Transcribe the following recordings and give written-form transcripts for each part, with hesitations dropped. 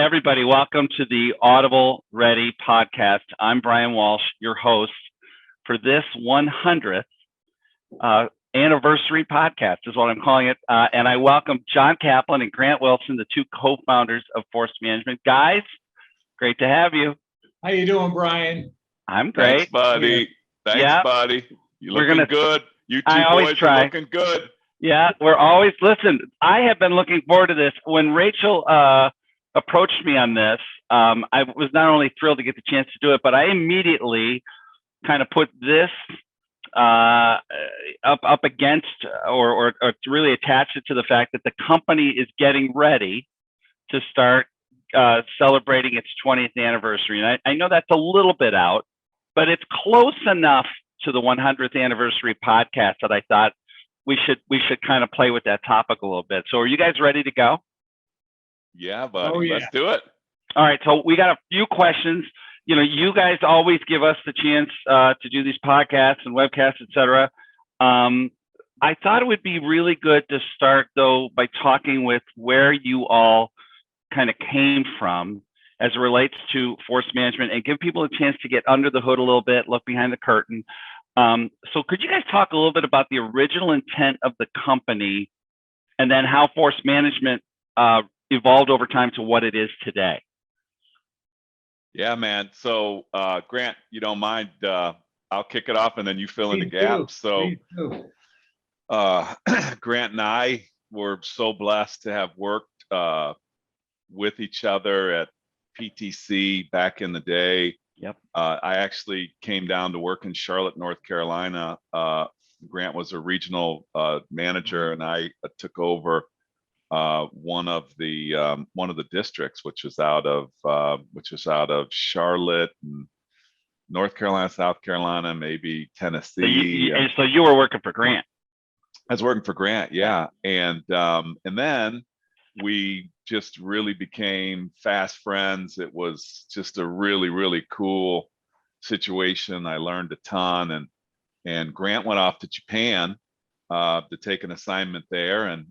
Everybody, welcome to the Audible-Ready Podcast. I'm Brian Walsh, your host for this 100th anniversary podcast is what I'm calling it. And I welcome John Kaplan and Grant Wilson, the two co-founders of Force Management. Guys, great to have you. How you doing, Brian? I'm great. Thanks, buddy. Thanks, buddy. You're looking good. You two boys are looking good. Yeah, listen, I have been looking forward to this. When Rachel approached me on this, I was not only thrilled to get the chance to do it, but I immediately kind of put this up against or really attached it to the fact that the company is getting ready to start celebrating its 20th anniversary. And I know that's a little bit out, but it's close enough to the 100th anniversary podcast that I thought we should kind of play with that topic a little bit. So are you guys ready to go? Yeah, buddy. Let's do it. All right. So we got a few questions. You know, you guys always give us the chance to do these podcasts and webcasts, et cetera. I thought it would be really good to start, though, by talking with where you all kind of came from as it relates to Force Management and give people a chance to get under the hood a little bit, look behind the curtain. So could you guys talk a little bit about the original intent of the company and then how Force Management evolved over time to what it is today? Yeah, man. So Grant, you don't mind, I'll kick it off and then you fill in the gaps. So Grant and I were so blessed to have worked with each other at PTC back in the day. Yep. I actually came down to work in Charlotte, North Carolina. Grant was a regional manager, and I took over one of the districts, which was out of Charlotte, and North Carolina, South Carolina, maybe Tennessee. So you were working for Grant. I was working for Grant, yeah, and then we just really became fast friends. It was just a really, really cool situation. I learned a ton, and Grant went off to Japan to take an assignment there and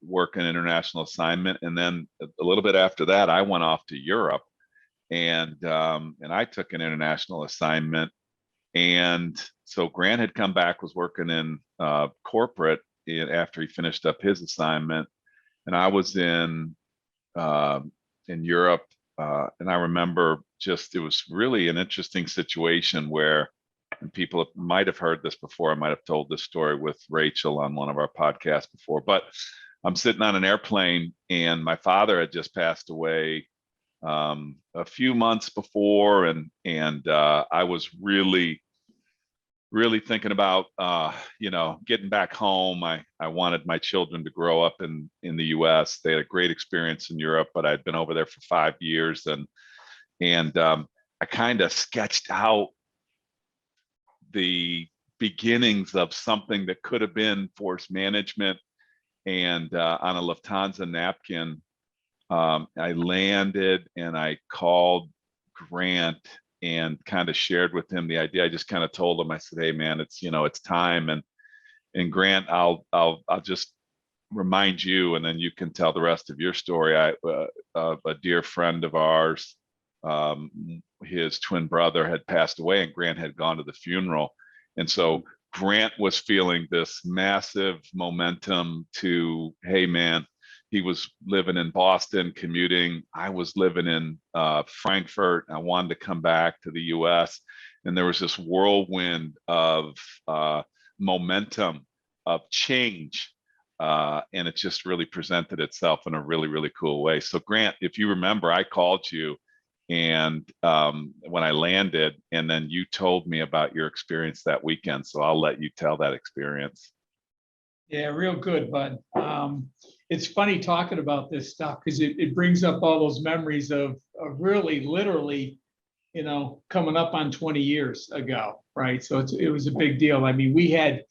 work an international assignment. And then a little bit after that, I went off to Europe and I took an international assignment. And so Grant had come back, was working in corporate after he finished up his assignment. And I was in Europe, and I remember it was really an interesting situation where, and people might have heard this before, I might have told this story with Rachel on one of our podcasts before, but I'm sitting on an airplane and my father had just passed away a few months before, and I was really thinking about getting back home. I wanted my children to grow up in the US. They had a great experience in Europe, but I'd been over there for 5 years, and I kind of sketched out the beginnings of something that could have been Force Management. And on a Lufthansa napkin, I landed and I called Grant and kind of shared with him the idea. I just kind of told him, I said, "Hey man, it's time." And Grant, I'll just remind you, and then you can tell the rest of your story. A dear friend of ours, his twin brother had passed away, and Grant had gone to the funeral. And so Grant was feeling this massive momentum to, hey man, he was living in Boston, commuting. I was living in Frankfurt. I wanted to come back to the US. And there was this whirlwind of momentum, of change. And it just really presented itself in a really, really cool way. So Grant, if you remember, I called you and when I landed, and then you told me about your experience that weekend. So I'll let you tell that experience. Yeah, real good, bud. It's funny talking about this stuff because it brings up all those memories of really literally, coming up on 20 years ago, right? So it was a big deal. I mean, we had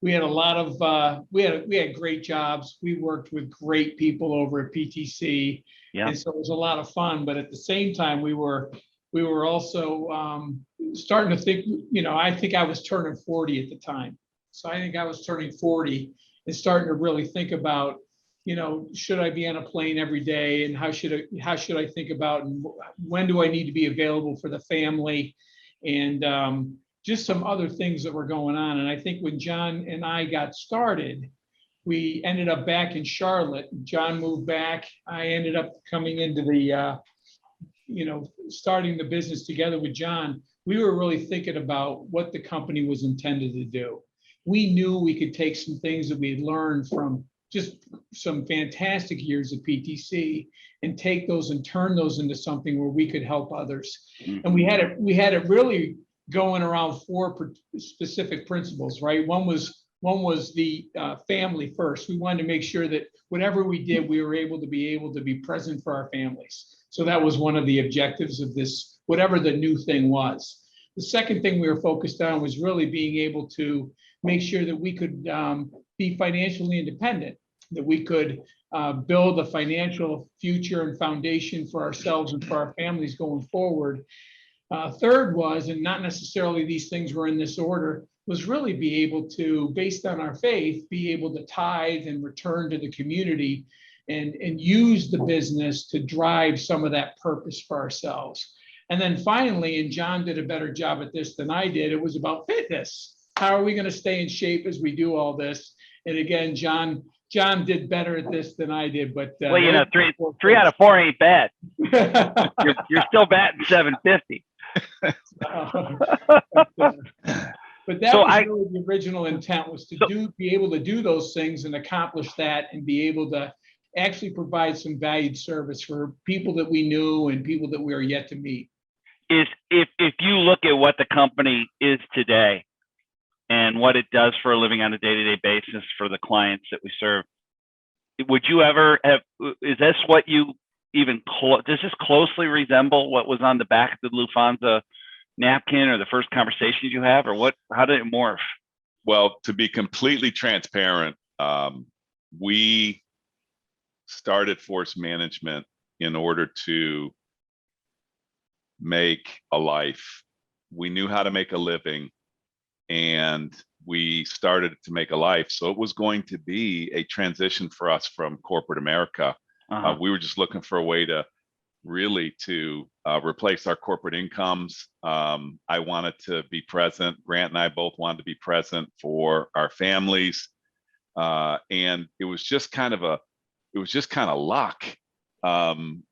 a lot of we had great jobs. We worked with great people over at PTC. Yeah. And so it was a lot of fun, but at the same time, we were also starting to think, I think I was turning 40 at the time. So I think I was turning 40 and starting to really think about, should I be on a plane every day, and how should I think about, and when do I need to be available for the family, and just some other things that were going on. And I think when John and I got started, we ended up back in Charlotte. John moved back. I ended up coming into the, starting the business together with John. We were really thinking about what the company was intended to do. We knew we could take some things that we had learned from just some fantastic years at PTC and take those and turn those into something where we could help others. And we had it really going around four specific principles, right? One was the family first. We wanted to make sure that whatever we did, we were able to be present for our families. So that was one of the objectives of this, whatever the new thing was. The second thing we were focused on was really being able to make sure that we could be financially independent, that we could build a financial future and foundation for ourselves and for our families going forward. Third was, and not necessarily these things were in this order, was really be able to, based on our faith, be able to tithe and return to the community and use the business to drive some of that purpose for ourselves. And then finally, and John did a better job at this than I did, it was about fitness. How are we going to stay in shape as we do all this? And again, John did better at this than I did, but well, three out of four ain't bad. you're still batting 750. But that was really the original intent, was to be able to do those things and accomplish that, and be able to actually provide some valued service for people that we knew and people that we are yet to meet. If you look at what the company is today and what it does for a living on a day-to-day basis for the clients that we serve, would you ever have, is this what you even, does this closely resemble what was on the back of the Lufthansa napkin, or the first conversations you have, or what, how did it morph? Well, to be completely transparent, we started Force Management in order to make a life. We knew how to make a living, and we started to make a life. So it was going to be a transition for us from corporate America. We were just looking for a way to really replace our corporate incomes. I wanted to be present. Grant and I both wanted to be present for our families. And it was just kind of luck.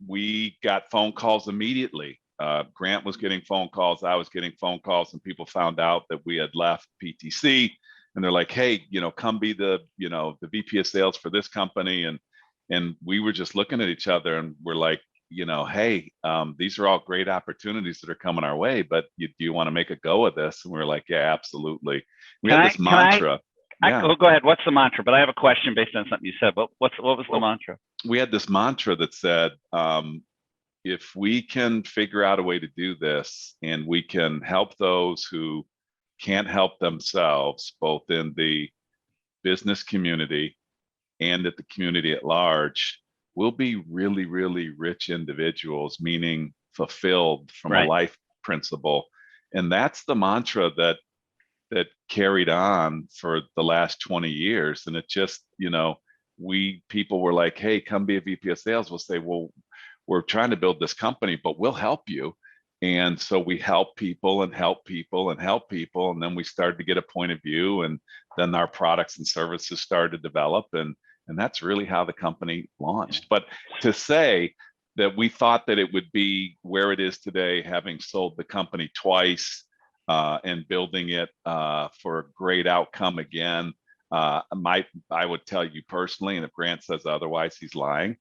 We got phone calls immediately. Grant was getting phone calls, I was getting phone calls, and people found out that we had left PTC, and they're like, hey, come be the VP of sales for this company. And we were just looking at each other, and we're like, hey, these are all great opportunities that are coming our way, but do you want to make a go of this? And we were like, yeah, absolutely. We had this mantra. Go ahead. What's the mantra? But I have a question based on something you said. But what was the mantra? We had this mantra that said, if we can figure out a way to do this, and we can help those who can't help themselves, both in the business community and at the community at large, we'll be really, really rich individuals, meaning fulfilled from a life principle. And that's the mantra that carried on for the last 20 years. And it just, people were like, hey, come be a VP of sales. We'll say, well, we're trying to build this company, but we'll help you. And so we help people and help people and help people. And then we started to get a point of view, and then our products and services started to develop. And that's really how the company launched. But to say that we thought that it would be where it is today, having sold the company twice and building it for a great outcome again, I would tell you personally, and if Grant says otherwise, he's lying.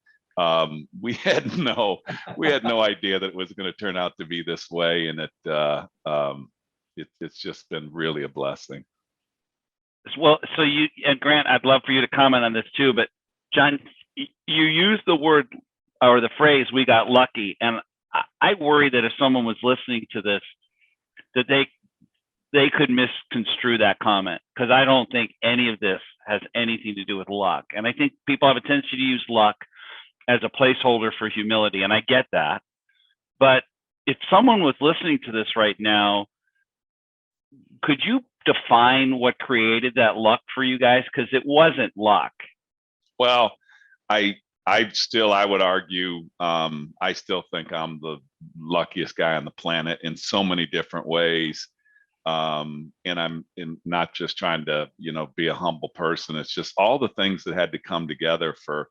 We had no idea that it was going to turn out to be this way, and it's just been really a blessing. Well, so you and Grant, I'd love for you to comment on this too. But John, you used the word or the phrase "we got lucky," and I worry that if someone was listening to this, that they could misconstrue that comment, because I don't think any of this has anything to do with luck. And I think people have a tendency to use luck as a placeholder for humility, and I get that. But if someone was listening to this right now, could you define what created that luck for you guys? Because it wasn't luck. Well, I would argue, I still think I'm the luckiest guy on the planet in so many different ways. And I'm not just trying to, be a humble person. It's just all the things that had to come together for,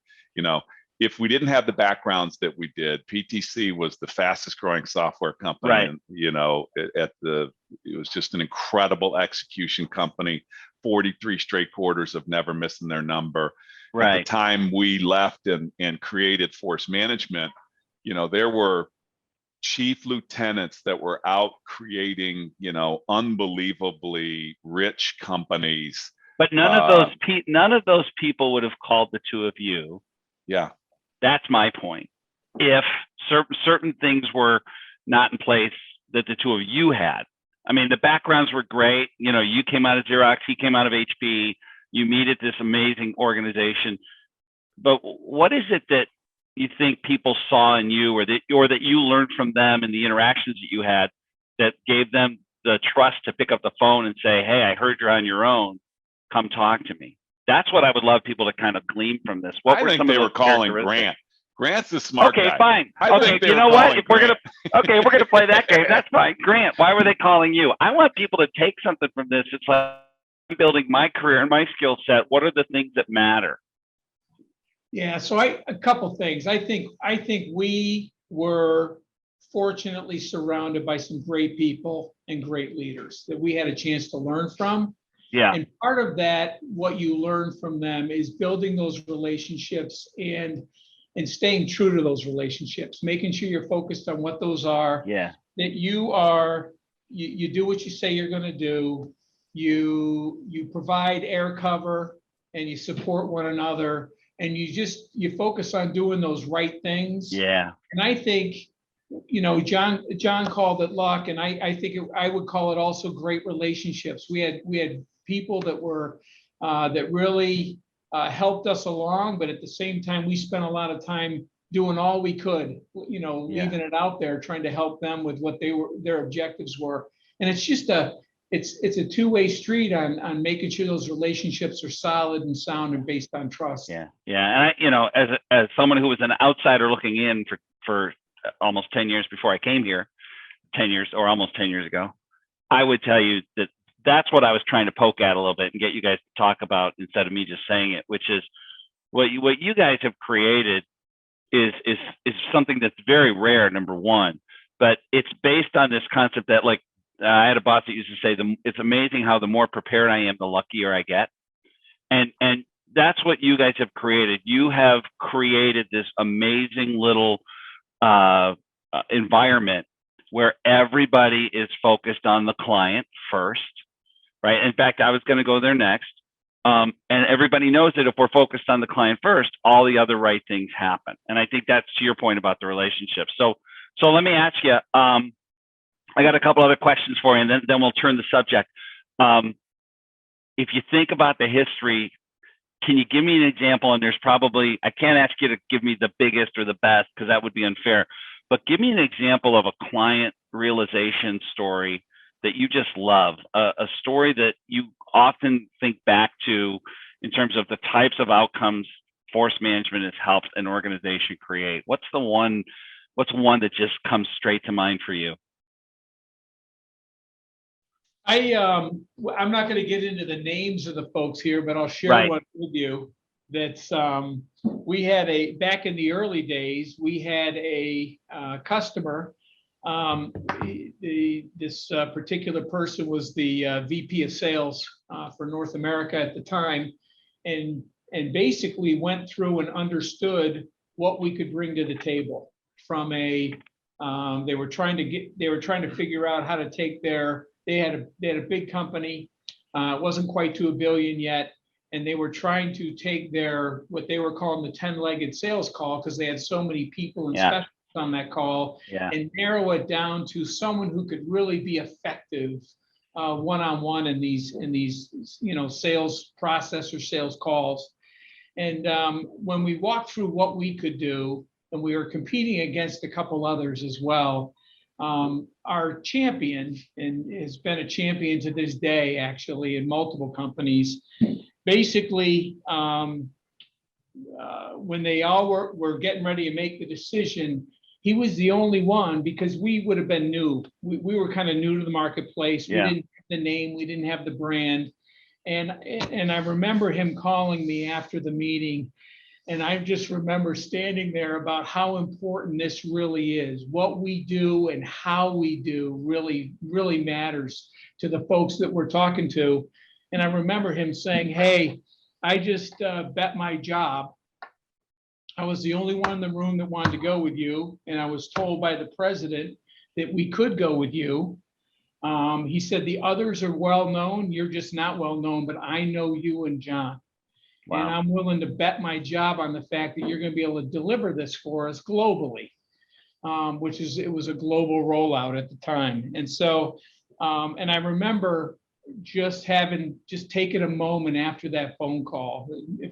if we didn't have the backgrounds that we did, PTC was the fastest growing software company. Right. And, it was just an incredible execution company, 43 straight quarters of never missing their number. Right. At the time we left and created Force Management, there were chief lieutenants that were out creating, unbelievably rich companies. But none of those people would have called the two of you. Yeah. That's my point. If certain things were not in place that the two of you had. I mean, the backgrounds were great. You came out of Xerox, he came out of HP. You meet at this amazing organization. But what is it that you think people saw in you, or that you learned from them and the interactions that you had, that gave them the trust to pick up the phone and say, "Hey, I heard you're on your own. Come talk to me"? That's what I would love people to kind of glean from this. What I were think some they of were those calling characteristics? Grant. Grant's the smart guy. Okay, fine. I Okay, think they you were know what? calling If we're Grant. we're gonna play that game. That's fine. Grant, why were they calling you? I want people to take something from this. It's like, I'm building my career and my skill set. What are the things that matter? Yeah, so a couple things. I think we were fortunately surrounded by some great people and great leaders that we had a chance to learn from. Yeah. And part of that, what you learn from them, is building those relationships and staying true to those relationships, making sure you're focused on what those are. Yeah. That you do what you say you're going to do. You provide air cover and you support one another, and you focus on doing those right things. Yeah. And I think, John called it luck, and I think I would call it also great relationships. We had people that were that really helped us along, but at the same time, we spent a lot of time doing all we could, leaving it out there, trying to help them with what their objectives were. And it's just it's a two-way street on making sure those relationships are solid and sound and based on trust. Yeah. Yeah. And as someone who was an outsider looking in for almost 10 years before I came here, 10 years or almost 10 years ago, I would tell you that that's what I was trying to poke at a little bit and get you guys to talk about, instead of me just saying it, which is what you guys have created is something that's very rare, number one, but it's based on this concept that, like, I had a boss that used to say, it's amazing how the more prepared I am, the luckier I get. And that's what you guys have created. You have created this amazing little environment where everybody is focused on the client first, right? In fact, I was going to go there next. And everybody knows that if we're focused on the client first, all the other right things happen. And I think that's to your point about the relationship. So let me ask you, I got a couple other questions for you, and then we'll turn the subject. If you think about the history, can you give me an example? And there's probably, I can't ask you to give me the biggest or the best, because that would be unfair, but give me an example of a client realization story that you just love, a story that you often think back to in terms of the types of outcomes Force Management has helped an organization create. What's one that just comes straight to mind for you? I'm not going to get into the names of the folks here, but I'll share Right. one with you. That's we had back in the early days, we had a customer. This particular person was the VP of sales for North America at the time, and basically went through and understood what we could bring to the table from they were trying to figure out how to take they had a big company, it wasn't quite to $1 billion yet, and they were trying to take what they were calling the 10-legged sales call, because they had so many people and specialists on that call, and narrow it down to someone who could really be effective one-on-one in these sales process or sales calls. And when we walked through what we could do, and we were competing against a couple others as well, our champion, and has been a champion to this day, actually, in multiple companies, basically when they all were getting ready to make the decision, he was the only one, because we would have been new. We were kind of new to the marketplace. We Yeah. didn't have the name, we didn't have the brand. And I remember him calling me after the meeting, and I just remember standing there about how important this really is. What we do and how we do really, really matters to the folks that we're talking to. And I remember him saying, hey, I just bet my job. I was the only one in the room that wanted to go with you. And I was told by the president that we could go with you. He said, the others are well-known. You're just not well-known, but I know you and John. Wow. And I'm willing to bet my job on the fact that you're going to be able to deliver this for us globally, it was a global rollout at the time. And so, and I remember just taking a moment after that phone call,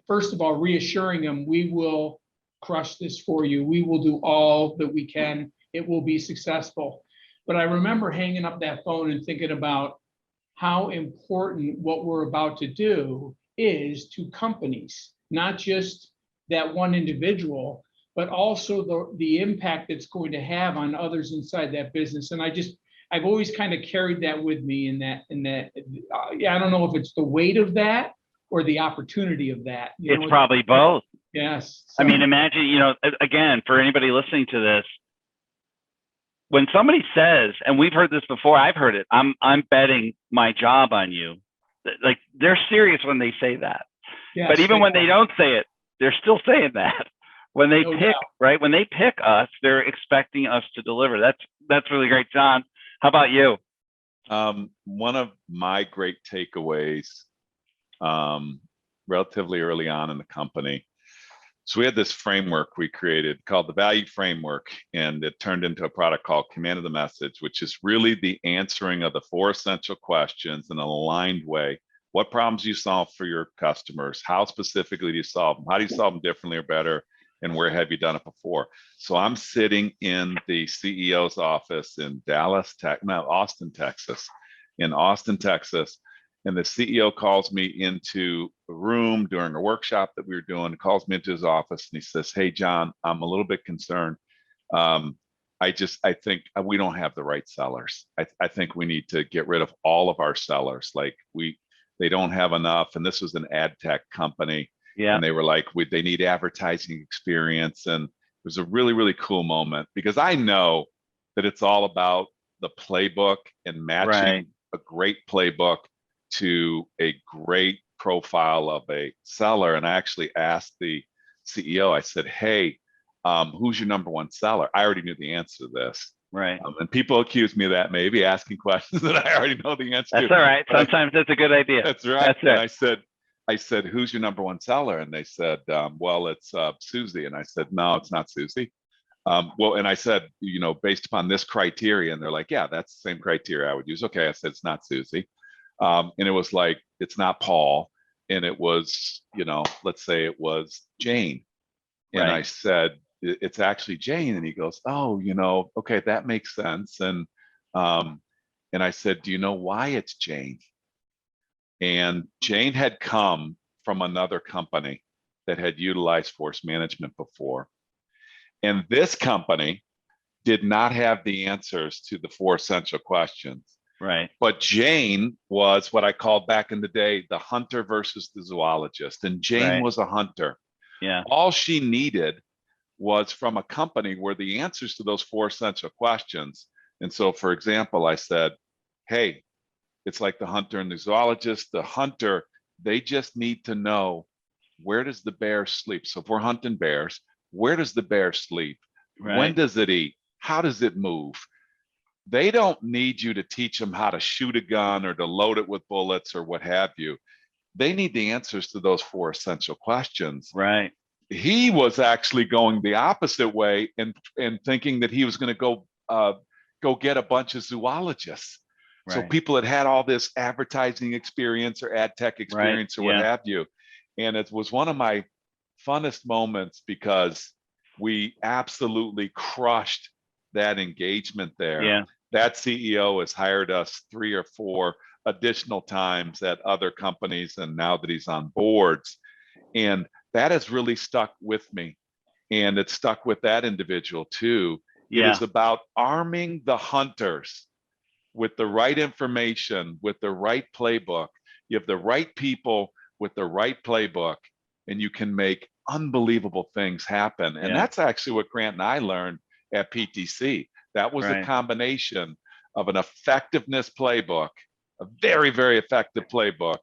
first of all, reassuring him, we will crush this for you. We will do all that we can. It will be successful. But I remember hanging up that phone and thinking about how important what we're about to do is to companies, not just that one individual, but also the impact it's going to have on others inside that business. And I've always kind of carried that with me I don't know if it's the weight of that or the opportunity of that. It's probably both. Yes. I mean, imagine, again, for anybody listening to this, when somebody says, and we've heard this before, I've heard it, I'm betting my job on you. Like, they're serious when they say that. Yes, but even when they don't say it, they're still saying that. When they right? When they pick us, they're expecting us to deliver. That's really great. John, how about you? One of my great takeaways, relatively early on in the company. So we had this framework we created called the Value Framework, and it turned into a product called Command of the Message, which is really the answering of the 4 essential questions in an aligned way. What problems do you solve for your customers? How specifically do you solve them? How do you solve them differently or better? And where have you done it before? So I'm sitting in the CEO's office in Austin, Texas. In Austin, Texas. And the CEO calls me into a room during a workshop that we were doing, calls me into his office, and he says, hey, John, I'm a little bit concerned. I think we don't have the right sellers. I think we need to get rid of all of our sellers. Like they don't have enough. And this was an ad tech company. Yeah. And they were like, they need advertising experience. And it was a really, really cool moment, because I know that it's all about the playbook and matching a great playbook to a great profile of a seller. And I actually asked the CEO, I said, hey, who's your number one seller? I already knew the answer to this. Right. And people accuse me of that, maybe asking questions that I already know the answer to. That's all right. Sometimes that's a good idea. That's right. And I said, who's your number one seller? And they said, well, it's Susie. And I said, no, it's not Susie. And I said, based upon this criteria, and they're like, yeah, that's the same criteria I would use. Okay, I said, it's not Susie. And it was like, it's not Paul. And it was, let's say it was Jane. And I said, it's actually Jane. And he goes, oh, okay, that makes sense. And I said, do you know why it's Jane? And Jane had come from another company that had utilized force management before. And this company did not have the answers to the 4 essential questions. Right. But Jane was what I called back in the day, the hunter versus the zoologist. And Jane was a hunter. Yeah. All she needed was from a company where the answers to those 4 essential questions. And so, for example, I said, hey, it's like the hunter and the zoologist. The hunter, they just need to know, where does the bear sleep? So if we're hunting bears, where does the bear sleep? Right. When does it eat? How does it move? They don't need you to teach them how to shoot a gun or to load it with bullets or what have you. They need the answers to those 4 essential questions. Right. He was actually going the opposite way and thinking that he was going to go get a bunch of zoologists. Right. So people that had all this advertising experience or ad tech experience or what have you. And it was one of my funnest moments, because we absolutely crushed that engagement there. Yeah. That CEO has hired us 3 or 4 additional times at other companies, and now that he's on boards. And that has really stuck with me. And it stuck with that individual too. It Yeah. is about arming the hunters with the right information, with the right playbook. You have the right people with the right playbook, and you can make unbelievable things happen. And Yeah. that's actually what Grant and I learned at PTC. That was a Right. combination of an effectiveness playbook, a very, very effective playbook,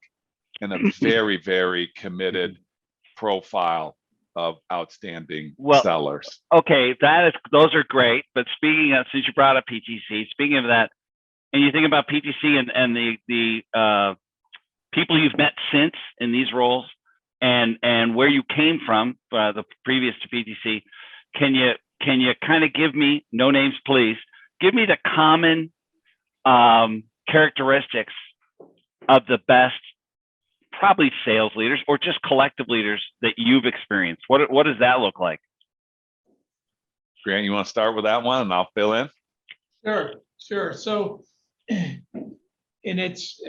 and a very, very committed profile of outstanding Well, sellers. okay, those are great. But speaking of, since you brought up PTC, speaking of that, and you think about PTC and the people you've met since in these roles, and where you came from, the previous to PTC, can you kind of give me, no names please, give me the common characteristics of the best, probably sales leaders or just collective leaders that you've experienced? What does that look like? Grant, you want to start with that one and I'll fill in? Sure. So, and it's,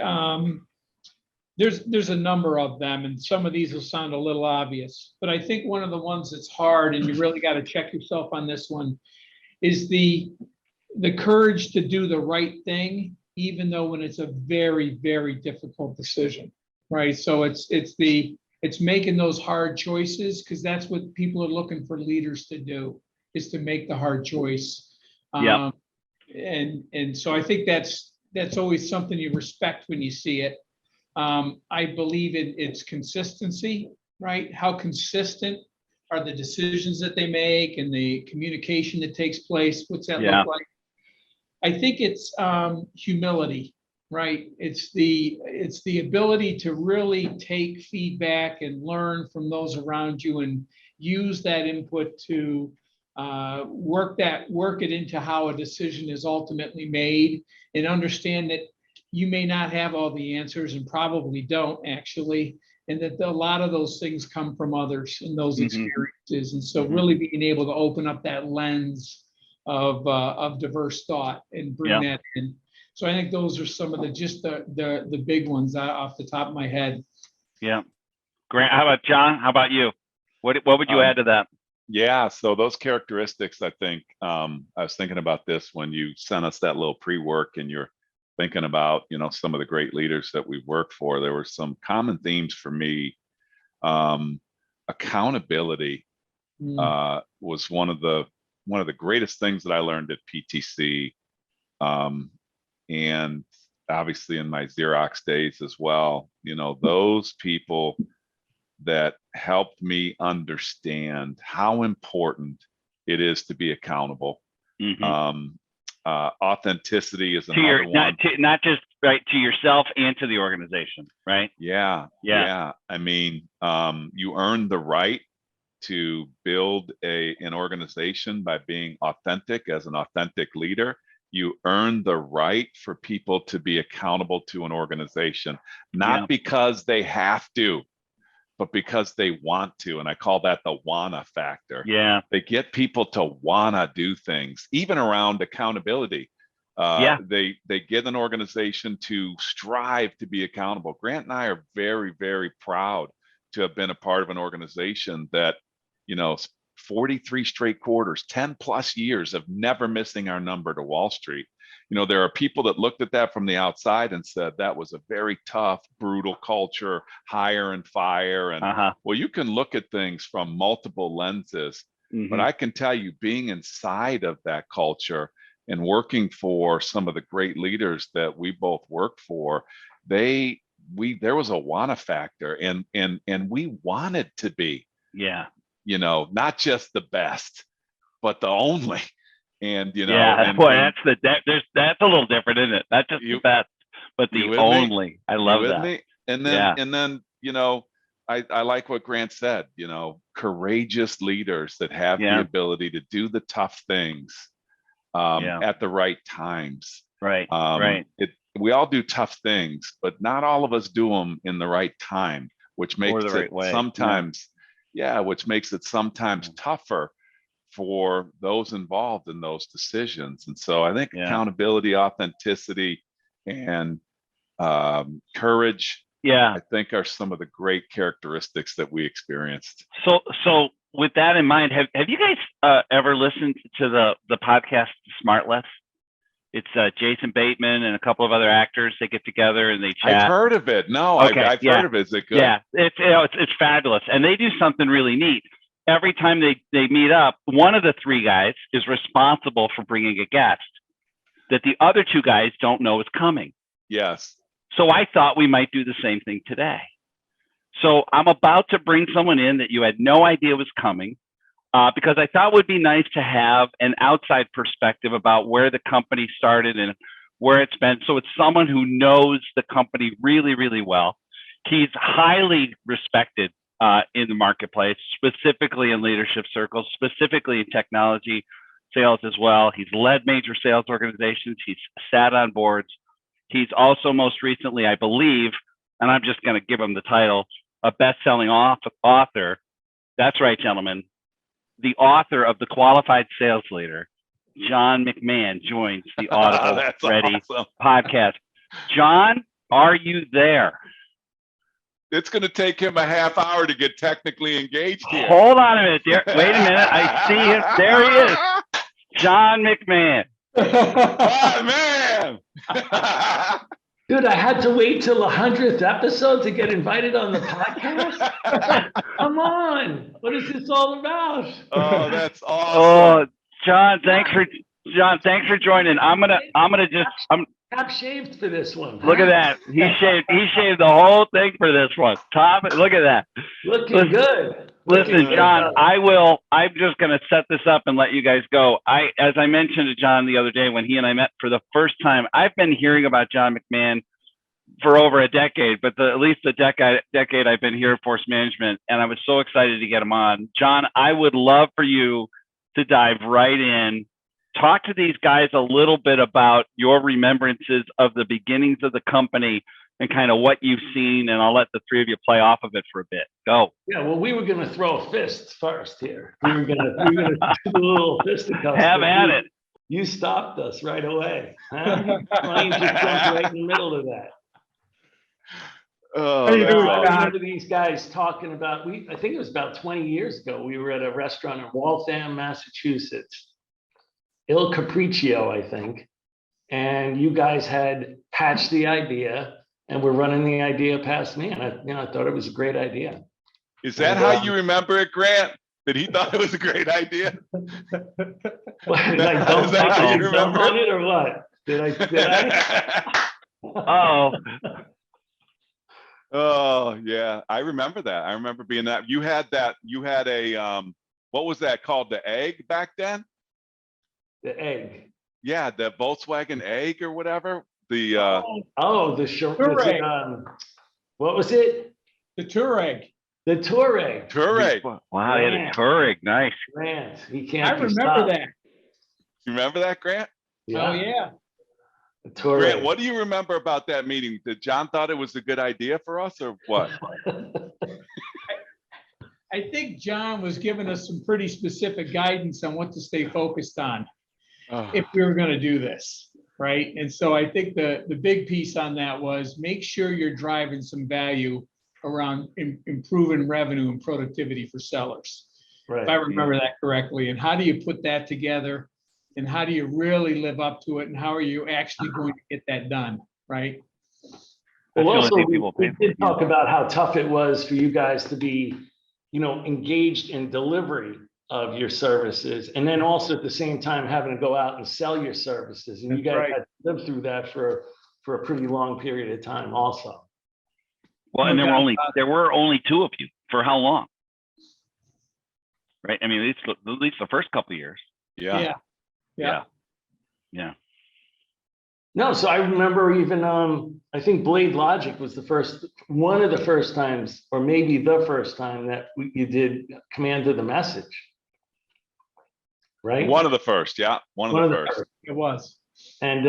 there's a number of them, and some of these will sound a little obvious, but I think one of the ones that's hard, and you really got to check yourself on this one, is the courage to do the right thing, even though when it's a very, very difficult decision, right? So it's making those hard choices, because that's what people are looking for leaders to do, is to make the hard choice. Yeah. And so I think that's always something you respect when you see it. I believe its consistency, right? How consistent are the decisions that they make and the communication that takes place? What's that look like? I think it's humility, right? It's the ability to really take feedback and learn from those around you and use that input to work it into how a decision is ultimately made, and understand that you may not have all the answers, and probably don't actually, and that a lot of those things come from others and those experiences. And so really being able to open up that lens of diverse thought and bring that in. So I think those are some of the big ones off the top of my head. Yeah. Grant, how about John? How about you? What would you add to that? Yeah, so those characteristics, I think, I was thinking about this when you sent us that little pre-work, and you're thinking about, some of the great leaders that we've worked for. There were some common themes for me. Accountability was one of the greatest things that I learned at PTC, and obviously in my Xerox days as well. Those people that helped me understand how important it is to be accountable. Authenticity is another one. Not just right to yourself and to the organization, right? Yeah. I mean, you earn the right to build an organization by being authentic as an authentic leader. You earn the right for people to be accountable to an organization, not because they have to, but because they want to. And I call that the wanna factor. Yeah. They get people to wanna do things, even around accountability. They get an organization to strive to be accountable. Grant and I are very, very proud to have been a part of an organization that, 43 straight quarters, 10 plus years of never missing our number to Wall Street. There are people that looked at that from the outside and said that was a very tough, brutal culture, hire and fire. And well, you can look at things from multiple lenses, but I can tell you, being inside of that culture and working for some of the great leaders that we both worked for, there was a wanna factor, and we wanted to be, not just the best, but the only. And that's a little different, isn't it? Not just the best, but the only. I love that. Me? And then I like what Grant said. Courageous leaders that have the ability to do the tough things at the right times. Right. We all do tough things, but not all of us do them in the right time, which makes it sometimes, which makes it sometimes tougher for those involved in those decisions. And so I think accountability, authenticity, and courage Yeah. I think are some of the great characteristics that we experienced. So with that in mind, have you guys ever listened to the podcast Smartless? It's Jason Bateman and a couple of other actors. They get together and they chat. I've heard of it. No, Okay, I've heard of it. Is it good? Yeah, it's fabulous, and they do something really neat. Every time they meet up, one of the three guys is responsible for bringing a guest that the other two guys don't know is coming. Yes. So I thought we might do the same thing today. So I'm about to bring someone in that you had no idea was coming, because I thought it would be nice to have an outside perspective about where the company started and where it's been. So it's someone who knows the company really, really well. He's highly respected in the marketplace, specifically in leadership circles, specifically in technology sales as well. He's led major sales organizations. He's sat on boards. He's also most recently, I believe, and I'm just going to give him the title, a best-selling author. That's right, gentlemen. The author of The Qualified Sales Leader, John McMahon, joins the Audible-Ready Podcast. John, are you there? It's going to take him a half hour to get technically engaged here. Hold on a minute. Wait a minute. I see him. There he is. John McMahon. Oh, man. Dude, I had to wait till the 100th episode to get invited on the podcast. Come on. What is this all about? Oh, that's awesome. Oh, John, thanks for joining. I'm Cap shaved for this one. Look at that. He shaved the whole thing for this one. Tom, look at that. Looking good. Listen, John, I'm just going to set this up and let you guys go. As I mentioned to John the other day when he and I met for the first time, I've been hearing about John McMahon for over a decade, but at least a decade I've been here at Force Management, and I was so excited to get him on. John, I would love for you to dive right in. Talk to these guys a little bit about your remembrances of the beginnings of the company and kind of what you've seen, and I'll let the three of you play off of it for a bit. Go. Yeah, well, we were going to throw a fist first here. We were going to do a little fisticuffs. Have at it. You stopped us right away. Huh? Ryan just jumped right in the middle of that. Oh, I remember these guys talking about, I think it was about 20 years ago, we were at a restaurant in Waltham, Massachusetts. Il Capriccio, I think. And you guys had hatched the idea and were running the idea past me. And I thought it was a great idea. Is that how you remember it, Grant? That he thought it was a great idea? What, did I dump, Is that how you dump remember on it or what? Did I? Oh. Oh, yeah. I remember that. I remember being that. You had a, what was that called? The egg back then? The egg. Yeah, the Volkswagen egg or whatever. The what was it? The Touareg. The Touareg. Touareg. Wow, he had a Touareg. Nice. Grant, he can't. I remember that. You remember that, Grant? Oh, yeah. The Touareg. Grant, what do you remember about that meeting? Did John thought it was a good idea for us or what? I think John was giving us some pretty specific guidance on what to stay focused on if we were going to do this, right? And so I think the big piece on that was make sure you're driving some value around improving revenue and productivity for sellers. Right. If I remember that correctly. And how do you put that together? And how do you really live up to it? And how are you actually going to get that done, right? Well, also, we did talk about how tough it was for you guys to be, engaged in delivery of your services, and then also at the same time having to go out and sell your services. And you guys had to live through that for a pretty long period of time also. Well, and there were only two of you for how long? Right? I mean, at least the first couple of years. Yeah. No, so I remember even I think Blade Logic was one of the first times, or maybe the first time that you did Command of the Message. Right? One of the first, yeah. One of the first. It was. And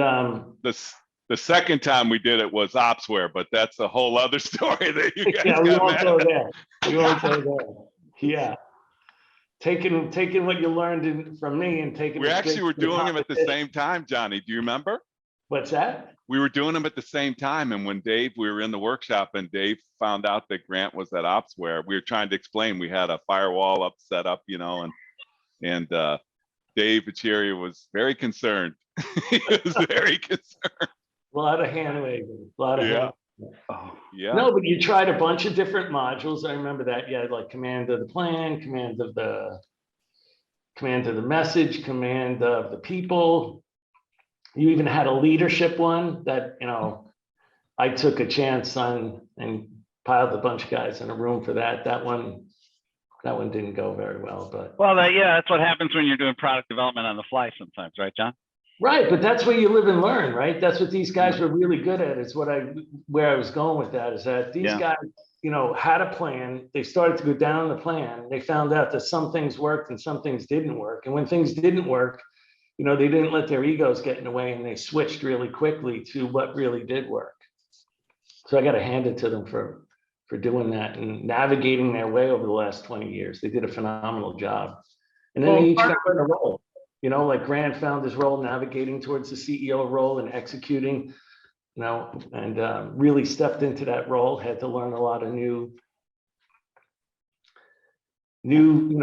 the second time we did it was Opsware, but that's a whole other story that you guys we got won't mad go at. there. We won't go there. Yeah. Taking what you learned from me and taking We it actually straight were to the doing them at the competition. same time, Johnny. Do you remember? What's that? We were doing them at the same time. And when we were in the workshop and Dave found out that Grant was at Opsware, we were trying to explain, we had a firewall set up, and Dave Pacieri was very concerned. He was very concerned. A lot of hand waving, a lot of hand. Oh, Yeah. No, but you tried a bunch of different modules. I remember that. You had like command of the plan, command of the message, command of the people. You even had a leadership one that, I took a chance on and piled a bunch of guys in a room for that. That one didn't go very well, but. well, that's what happens when you're doing product development on the fly sometimes, right, John? Right, but that's where you live and learn, right? That's what these guys were really good at. Is where I was going with that. Is that these guys, had a plan. They started to go down the plan. They found out that some things worked and some things didn't work. And when things didn't work, they didn't let their egos get in the way, and they switched really quickly to what really did work. So I got to hand it to them for doing that and navigating their way over the last 20 years. They did a phenomenal job. And then they each got in a role. Like Grant found his role navigating towards the CEO role and executing, and really stepped into that role, had to learn a lot of new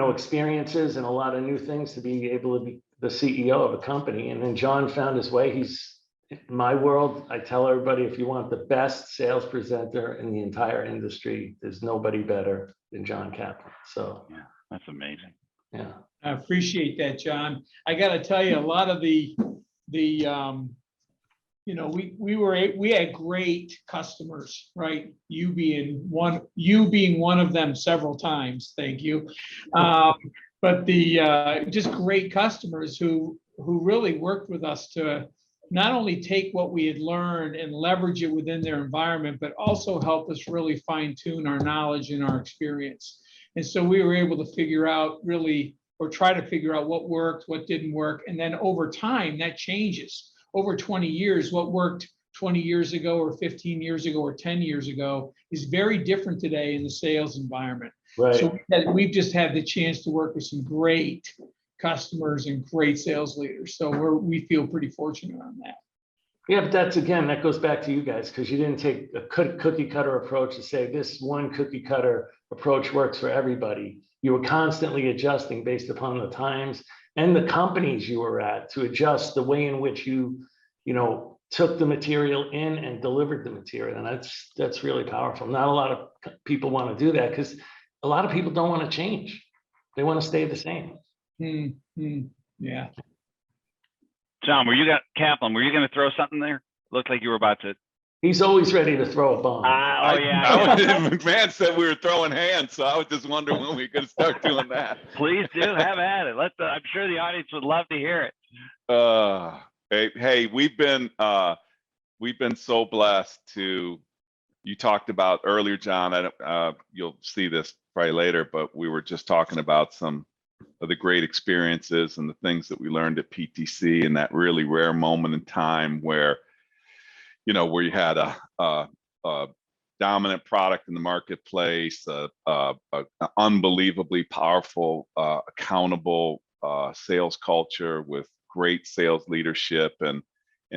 experiences and a lot of new things to be able to be the CEO of a company. And then John found his way. He's, in my world, I tell everybody, if you want the best sales presenter in the entire industry, there's nobody better than John Kaplan. So Yeah, that's amazing. yeah. I appreciate that, John. I got to tell you, a lot of we had great customers, right? You being one of them several times. Thank you. But just great customers who really worked with us to not only take what we had learned and leverage it within their environment, but also help us really fine tune our knowledge and our experience. And so we were able to figure out try to figure out what worked, what didn't work. And then over time, that changes. Over 20 years, what worked 20 years ago or 15 years ago or 10 years ago is very different today in the sales environment. Right. So we've just had the chance to work with some great customers and great sales leaders. So we feel pretty fortunate on that. Yeah, but that goes back to you guys, because you didn't take a cookie cutter approach to say this one cookie cutter approach works for everybody. You were constantly adjusting based upon the times and the companies you were at to adjust the way in which you took the material in and delivered the material. And that's really powerful. Not a lot of people want to do that because a lot of people don't want to change. They want to stay the same. Yeah. John, Kaplan, were you going to throw something there? Looked like you were about to. He's always ready to throw a bomb. McMahon said we were throwing hands, so I was just wondering when we were going to start doing that. Please do, have at it. I'm sure the audience would love to hear it. Hey, we've been so blessed to. You talked about earlier, John. You'll see this probably later, but we were just talking about some of the great experiences and the things that we learned at PTC, and that really rare moment in time where you had a dominant product in the marketplace, unbelievably powerful, accountable sales culture with great sales leadership, and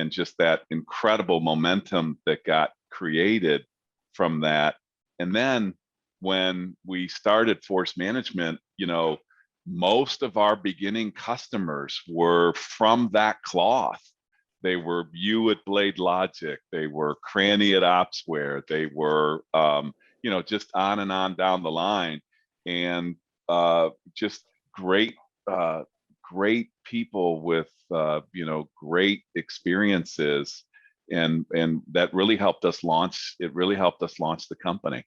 just that incredible momentum that got created from that. And then when we started Force Management, most of our beginning customers were from that cloth. They were you at Blade Logic. They were Cranny at Opsware. They were, just on and on down the line, and just great people with, great experiences, and that really helped us launch. It really helped us launch the company.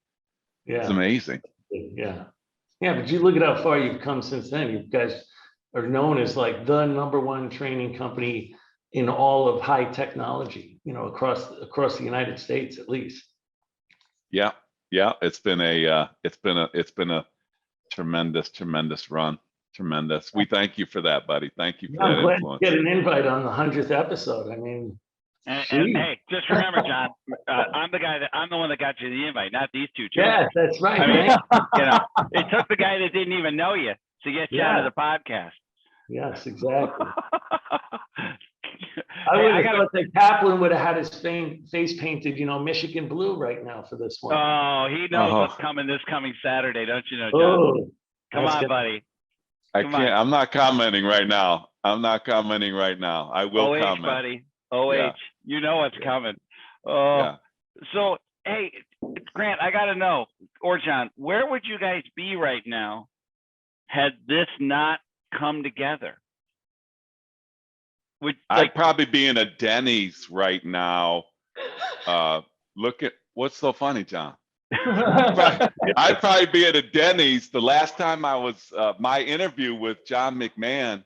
Yeah, it's amazing. Yeah, but you look at how far you've come since then. You guys are known as like the #1 training company in all of high technology, across the United States, at least. Yeah. It's been a tremendous run. Tremendous. We thank you for that, buddy. Thank you for that I'm glad influence. to get an invite on the 100th episode. I mean, and hey, just remember, John, I'm the one that got you the invite, not these two. Yeah, that's right. I mean, it took the guy that didn't even know you to get you onto the podcast. Yes, exactly. I would have gotta- thought that Kaplan would have had his face painted, Michigan blue right now for this one. Oh, he knows Oh. what's coming this coming Saturday, don't you know, John? Oh, Come that's on, good. buddy. I Come can't. on. I'm not commenting right now. I will OH, comment. buddy. OH. Yeah. You know what's Yeah. coming. Oh. Yeah. So, hey, Grant, I got to know, or John, where would you guys be right now had this not come together? I'd probably be in a Denny's right now. Look at what's so funny, John. I'd probably be at a Denny's. The last time I was, my interview with John McMahon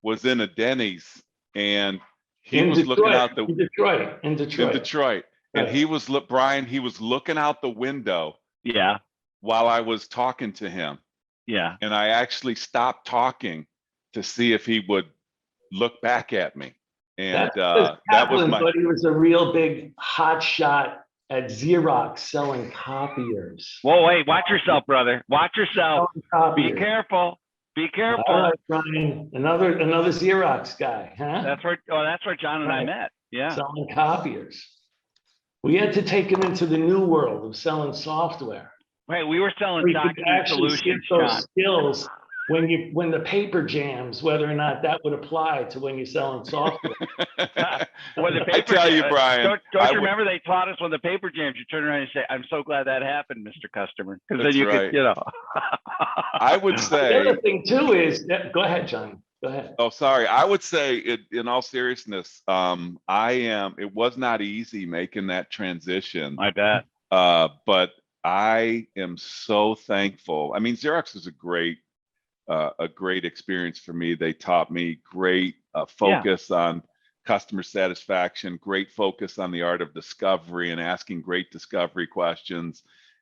was in a Denny's, and he was looking out the in Detroit. in Detroit, and Right. he was Brian. He was looking out the window Yeah. while I was talking to him, Yeah. and I actually stopped talking to see if he would look back at me, and that was my. But he was a real big hot shot at Xerox selling copiers. Whoa, wait, watch yourself, brother. Watch yourself. Selling Be copiers. careful. Be careful. All right, Brian, another Xerox guy, huh? That's where John and I Right. met. Yeah. Selling copiers. We had to take him into the new world of selling software. Wait, we were selling We could document actually get solutions, those John. skills when the paper jams, whether or not that would apply to when you're selling software. When the I tell you, jam- Brian. Don't I you would- remember they taught us when the paper jams, you turn around and say, "I'm so glad that happened, Mr. Customer," because then That's you right. could, I would The say. other thing too is, go ahead, John, go ahead. Oh, sorry. I would say, in all seriousness, it was not easy making that transition, I bet. but I am so thankful. I mean, Xerox was a great experience for me. They taught me great focus on customer satisfaction, great focus on the art of discovery and asking great discovery questions,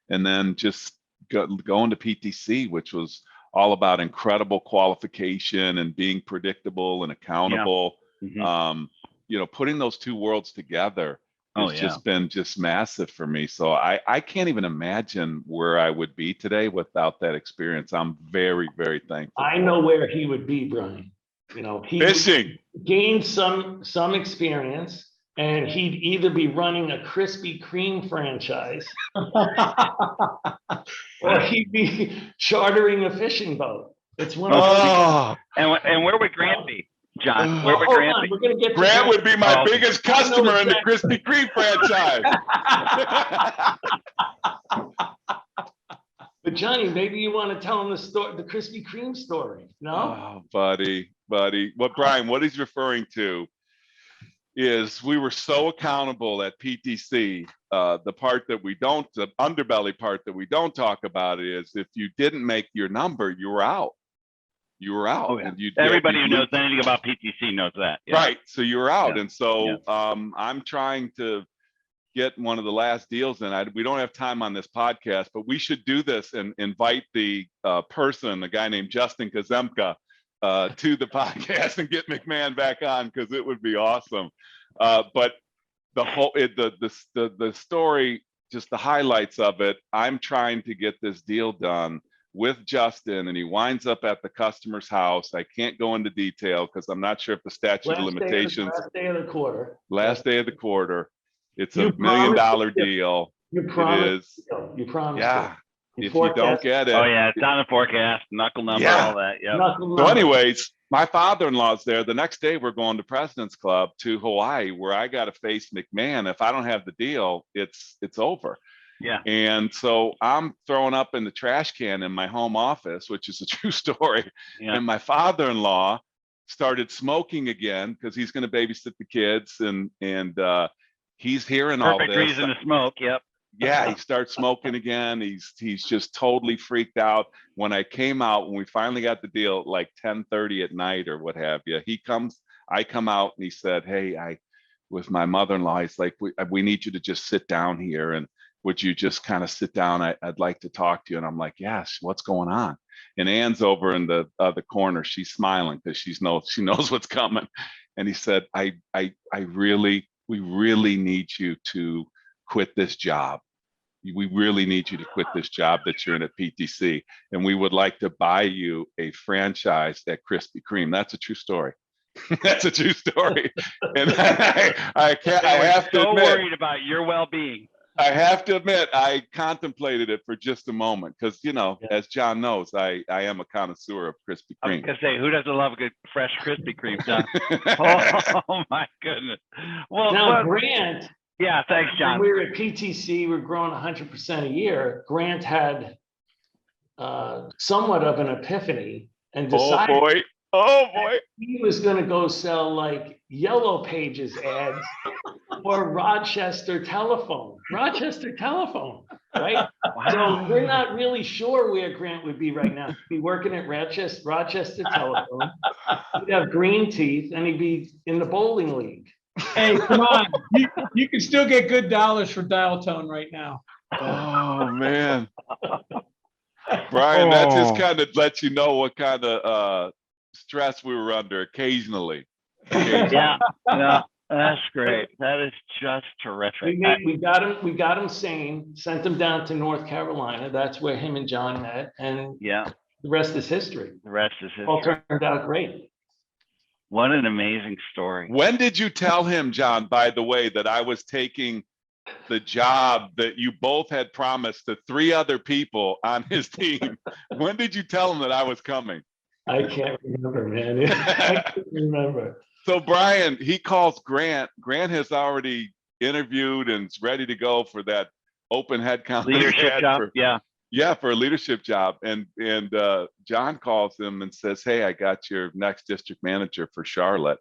and then just going to PTC, which was all about incredible qualification and being predictable and accountable. Mhm. Putting those two worlds together has Oh, yeah. just been massive for me. So I can't even imagine where I would be today without that experience. I'm very, very thankful. I know where he would be, Brian. He Fishing. gained some experience, and he'd either be running a Krispy Kreme franchise, or he'd be chartering a fishing boat. It's one of those. Oh, And where would Grant be, John? Where would Hold Grant on, be? we're gonna get to Grant would be my Oh. biggest customer in the exactly. Krispy Kreme franchise. But Johnny, maybe you want to tell him the Krispy Kreme story. No, Oh, buddy. What Brian, what he's referring to is we were so accountable at PTC. The underbelly part that we don't talk about is if you didn't make your number, you were out. You were out. Oh, yeah. And Everybody you'd who knows lose. anything about PTC knows that. Yeah. Right. So you're out. Yeah. And so I'm trying to get one of the last deals in. We don't have time on this podcast, but we should do this and invite the person, a guy named Justin Kazemka, to the podcast and get McMahon back on, because it would be awesome. But the story, just the highlights of it, I'm trying to get this deal done with Justin, and he winds up at the customer's house. I can't go into detail because I'm not sure if the statute of limitations. Last day of the quarter. Last day of the quarter. It's You a $1 million promised it. deal. You It promised. is. You promised. Yeah. it. If you don't forecast- get it. Oh yeah, it's on the forecast, knuckle number, Yeah. all that. Yeah. Knuckle So number. anyways, my father-in-law's there. The next day we're going to President's Club to Hawaii, where I got to face McMahon. If I don't have the deal, it's over. Yeah. And so I'm throwing up in the trash can in my home office, which is a true story. Yeah. And my father-in-law started smoking again because he's going to babysit the kids, and he's hearing all Perfect this. reason to smoke. Yep. Yeah, he starts smoking again. He's just totally freaked out. When I came out, when we finally got the deal, like 10:30 at night or what have you, I come out and he said, "Hey, with my mother-in-law, he's like, we need you to just sit down here, and would you just kind of sit down? I'd like to talk to you." And I'm like, "Yes, what's going on?" And Ann's over in the other corner. She's smiling because she knows what's coming. And he said, we really need you to quit this job. We really need you to quit this job that you're in at PTC. And we would like to buy you a franchise at Krispy Kreme. That's a true story. That's a true story. And I have to so admit, worried about your well-being. I have to admit, I contemplated it for just a moment because, as John knows, I am a connoisseur of Krispy I was Kreme. gonna say, who doesn't love a good fresh Krispy Kreme, John? Oh my goodness. Well, Now, Grant, yeah, thanks, John. when we were at PTC, we're growing 100% a year. Grant had somewhat of an epiphany and decided Oh boy. he was going to go sell like Yellow Pages ads for Rochester Telephone, right? So we're not really sure where Grant would be right now. He'd be working at Rochester Telephone. He'd have green teeth and he'd be in the bowling league. Hey, come on. You can still get good dollars for dial tone right now. Oh man. Brian, that just kind of lets you know what kind of stress we were under occasionally. Yeah, that's great. That is just terrific. We got him sane, sent him down to North Carolina. That's where him and John met. And Yeah, the rest is history. the rest is All history. turned out great. What an amazing story. When did you tell him, John, by the way, that I was taking the job that you both had promised to 3 other people on his team? When did you tell him that I was coming? I can't remember, man. I can't remember. So Brian, he calls Grant. Grant has already interviewed and is ready to go for that open headcount Leadership job. for a leadership job. And John calls him and says, "Hey, I got your next district manager for Charlotte."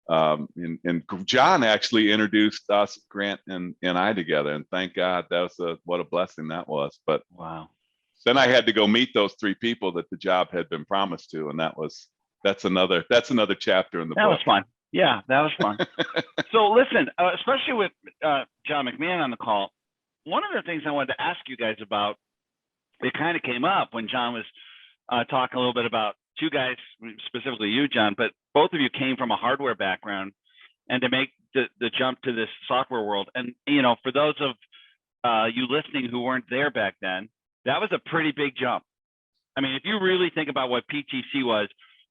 And John actually introduced us, Grant and I together. And thank God, that was what a blessing that was. But Wow. then I had to go meet those 3 people that the job had been promised to, and that's another chapter in the book. That was fun. Yeah, that was fun. So listen, especially with John McMahon on the call, one of the things I wanted to ask you guys about, it kind of came up when John was talking a little bit about 2 guys, specifically you, John, but both of you came from a hardware background, and to make the jump to this software world. And, for those of you listening who weren't there back then, that was a pretty big jump. I mean, if you really think about what PTC was,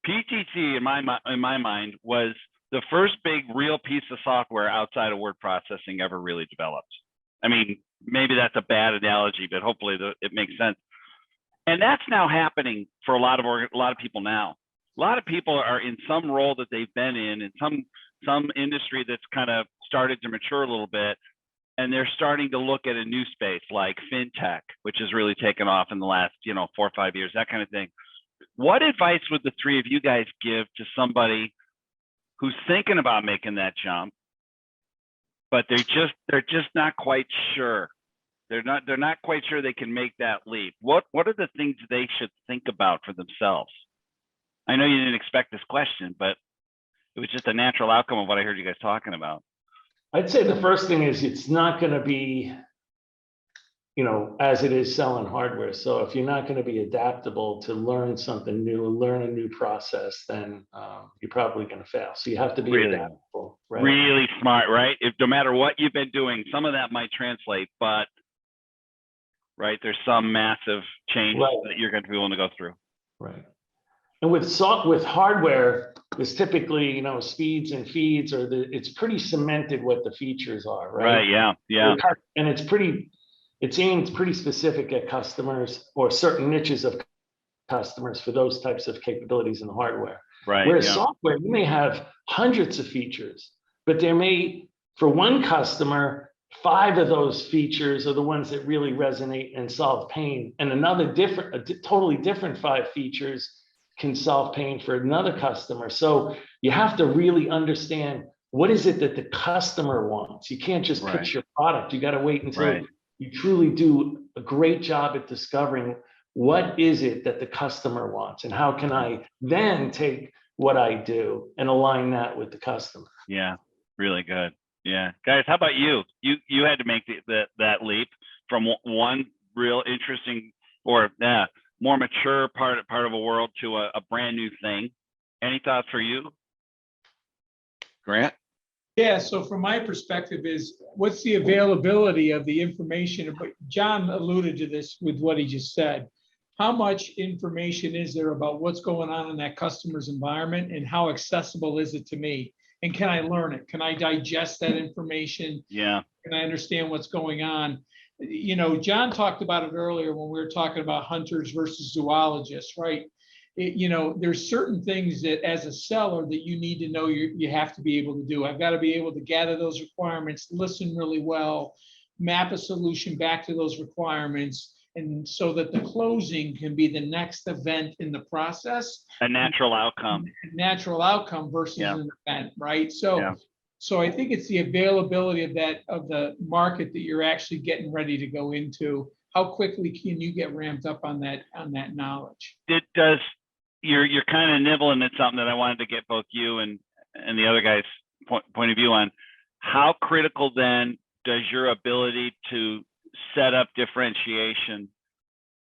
PTC in my mind was the first big real piece of software outside of word processing ever really developed. I mean, maybe that's a bad analogy, but hopefully it makes sense. And that's now happening for a lot of people now. A lot of people are in some role that they've been in some industry that's kind of started to mature a little bit, and they're starting to look at a new space like fintech, which has really taken off in the last 4 or 5 years, that kind of thing. What advice would the 3 of you guys give to somebody who's thinking about making that jump, but they're just not quite sure? They're not quite sure they can make that leap. What are the things they should think about for themselves? I know you didn't expect this question, but it was just a natural outcome of what I heard you guys talking about. I'd say the first thing is it's not going to be, as it is selling hardware. So if you're not going to be adaptable to learn something new, learn a new process, then you're probably going to fail. So you have to be adaptable. Right? Really smart, right? If no matter what you've been doing, some of that might translate, but right, there's some massive change that you're going to be willing to go through. Right. And with hardware, there's typically, speeds and feeds, it's pretty cemented what the features are, right? Right, yeah. And it's aimed pretty specific at customers or certain niches of customers for those types of capabilities in the hardware. Right. Whereas software, you may have hundreds of features, but there may, for one customer, 5 of those features are the ones that really resonate and solve pain, and totally different 5 features can solve pain for another customer. So you have to really understand what is it that the customer wants. You can't just pitch your product. You got to wait until you truly do a great job at discovering what is it that the customer wants, and how can I then take what I do and align that with the customer. Yeah, really good. Yeah, guys, how about you? You had to make that leap from one real interesting or more mature part of a world to a brand new thing. Any thoughts for you, Grant? Yeah, so from my perspective is, what's the availability of the information? But John alluded to this with what he just said. how much information is there about what's going on in that customer's environment, and how accessible is it to me? And can I learn it? Can I digest that information? Yeah. Can I understand what's going on? John talked about it earlier when we were talking about hunters versus zoologists, right? There's certain things that as a seller that you need to know you have to be able to do. I've got to be able to gather those requirements, listen really well, map a solution back to those requirements, and so that the closing can be the next event in the process. A natural outcome. Versus Yeah. an event, right? So, Yeah. so I think it's the availability of the market that you're actually getting ready to go into. How quickly can you get ramped up on that knowledge? You're kind of nibbling at something that I wanted to get both you and the other guy's point of view on. How critical then does your ability to set up differentiation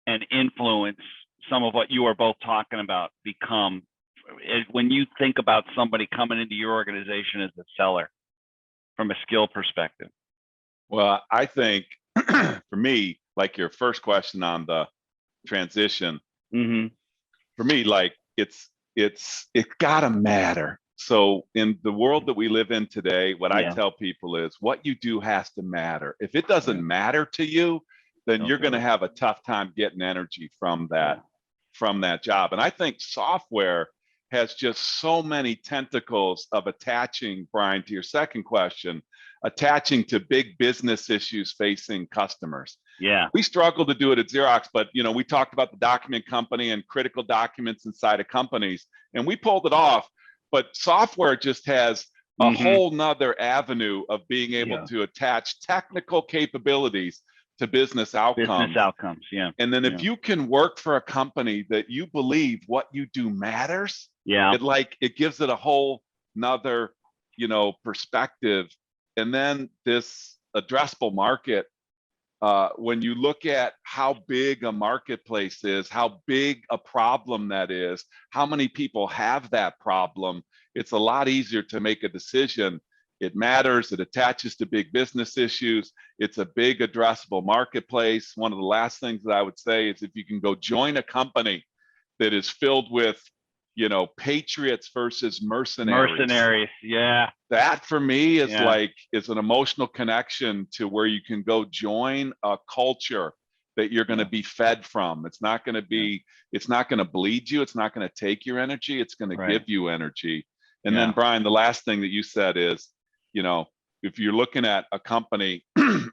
and influence some of what you are both talking about become when you think about somebody coming into your organization as a seller from a skill perspective? Well, I think for me, like your first question on the transition, for me, like it gotta matter. So in the world that we live in today, what I tell people is what you do has to matter. If it doesn't matter to you, then you're going to have a tough time getting energy from that job. And I think software has just so many tentacles of attaching, Brian, to your second question, attaching to big business issues facing customers. Yeah. We struggle to do it at Xerox, but we talked about the document company and critical documents inside of companies, and we pulled it off. But software just has a whole nother avenue of being able to attach technical capabilities to business outcomes. Business outcomes, yeah. And then if you can work for a company that you believe what you do matters, it gives it a whole nother, perspective. And then this addressable market, when you look at how big a marketplace is, how big a problem that is, how many people have that problem, it's a lot easier to make a decision. It matters, it attaches to big business issues. It's a big addressable marketplace. One of the last things that I would say is if you can go join a company that is filled with, patriots versus mercenaries. Mercenaries, yeah. That for me is is an emotional connection to where you can go join a culture that you're going to be fed from. It's not going to be, it's not going to bleed you. It's not going to take your energy. It's going to give you energy. And then Brian, the last thing that you said is, if you're looking at a company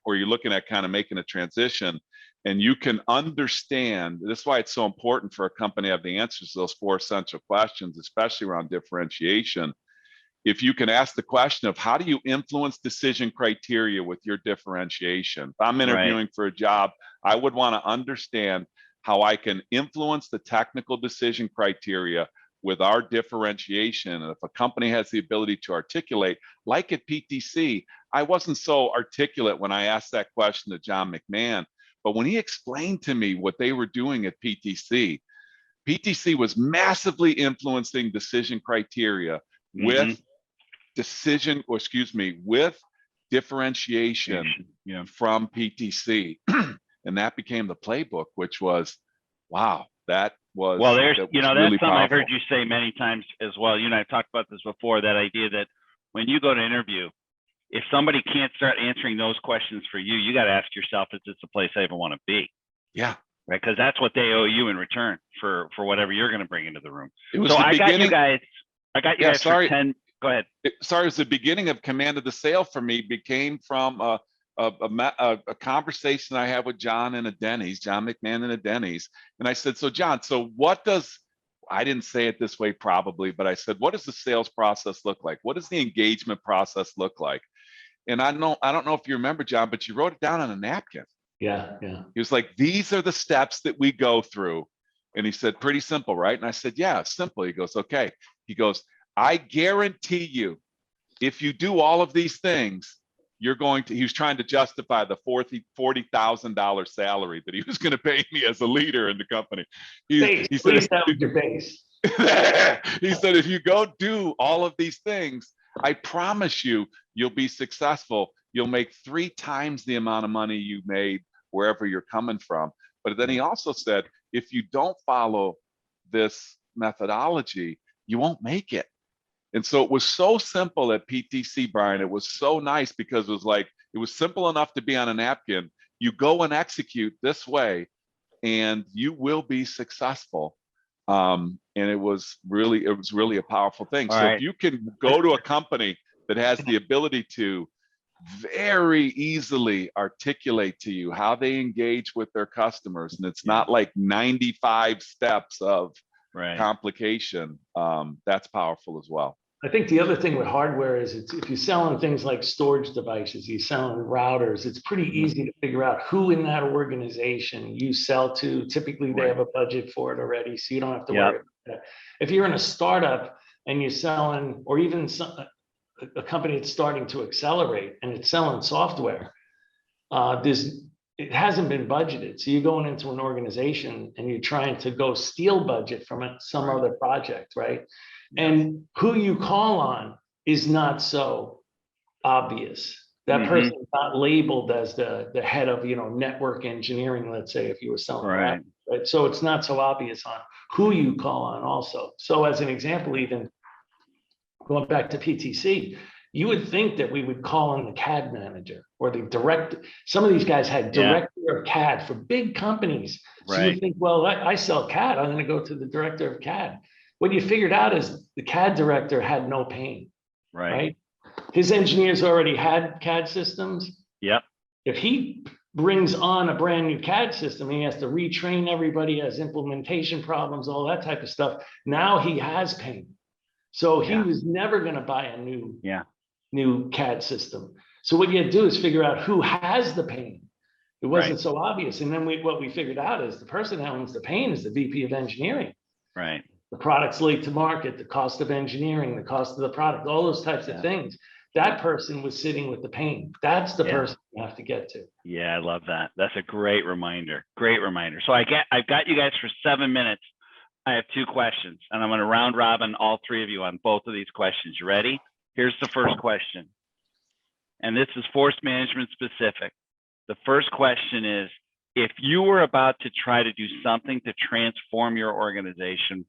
or you're looking at kind of making a transition, and you can understand, this is why it's so important for a company to have the answers to those 4 essential questions, especially around differentiation. If you can ask the question of how do you influence decision criteria with your differentiation? If I'm interviewing for a job, I would want to understand how I can influence the technical decision criteria with our differentiation. And if a company has the ability to articulate, like at PTC, I wasn't so articulate when I asked that question to John McMahon, but when he explained to me what they were doing at PTC, PTC was massively influencing decision criteria with with differentiation from PTC. And that became the playbook, which was, wow, that was, there's, that's really something I've heard you say many times as well. You and I have talked about this before, that idea that when you go to interview, if somebody can't start answering those questions for you, you got to ask yourself, is this a place I even want to be? Yeah. Right. Because that's what they owe you in return for whatever you're going to bring into the room. It was so I got you guys for 10. Go ahead. It was the beginning of Command of the Sale for me, became from a conversation I had with John in a Denny's, John McMahon in a Denny's. And I said, so John, I didn't say it this way probably, but I said, what does the sales process look like? What does the engagement process look like? And I don't know if you remember, John, but you wrote it down on a napkin. Yeah. He was like, these are the steps that we go through. And he said, pretty simple, right? And I said, yeah, simple. He goes, okay. He goes, I guarantee you, if you do all of these things, he was trying to justify the $40,000 salary that he was going to pay me as a leader in the company. He said, that was your base. He said, if you go do all of these things, I promise you'll be successful. You'll make 3 times the amount of money you made wherever you're coming from. But then he also said, if you don't follow this methodology, you won't make it. And so it was so simple at PTC, Brian. It was so nice because it was like, it was simple enough to be on a napkin. You go and execute this way and you will be successful. And it was really a powerful thing. All so right. If you can go to a company that has the ability to very easily articulate to you how they engage with their customers, and it's not like 95 steps of complication, that's powerful as well. I think the other thing with hardware is if you're selling things like storage devices, you're selling routers, it's pretty easy to figure out who in that organization you sell to. Typically, they have a budget for it already, so you don't have to worry about that. If you're in a startup and you're selling, or even a company that's starting to accelerate and it's selling software, it hasn't been budgeted. So you're going into an organization and you're trying to go steal budget from some other project, right? And who you call on is not so obvious. That person is not labeled as the head of, network engineering, let's say, if you were selling that, right? So it's not so obvious on who you call on also. So as an example, even going back to PTC, you would think that we would call on the CAD manager or the director. Some of these guys had director of CAD for big companies. So you think, well, I sell CAD, I'm going to go to the director of CAD. What you figured out is the CAD director had no pain, right? His engineers already had CAD systems. Yep. If he brings on a brand new CAD system, he has to retrain everybody, has implementation problems, all that type of stuff. Now he has pain. So he was never going to buy a new CAD system. So what you do is figure out who has the pain. It wasn't so obvious. And then what we figured out is the person that owns the pain is the VP of engineering. Right. The product's late to market, the cost of engineering, the cost of the product, all those types of things. That person was sitting with the pain. That's the person you have to get to. Yeah, I love that. That's a great reminder. Great reminder. So I've got you guys for 7 minutes. I have 2 questions, and I'm going to round robin all 3 of you on both of these questions. You ready? Here's the first question. And this is force management specific. The first question is, if you were about to try to do something to transform your organization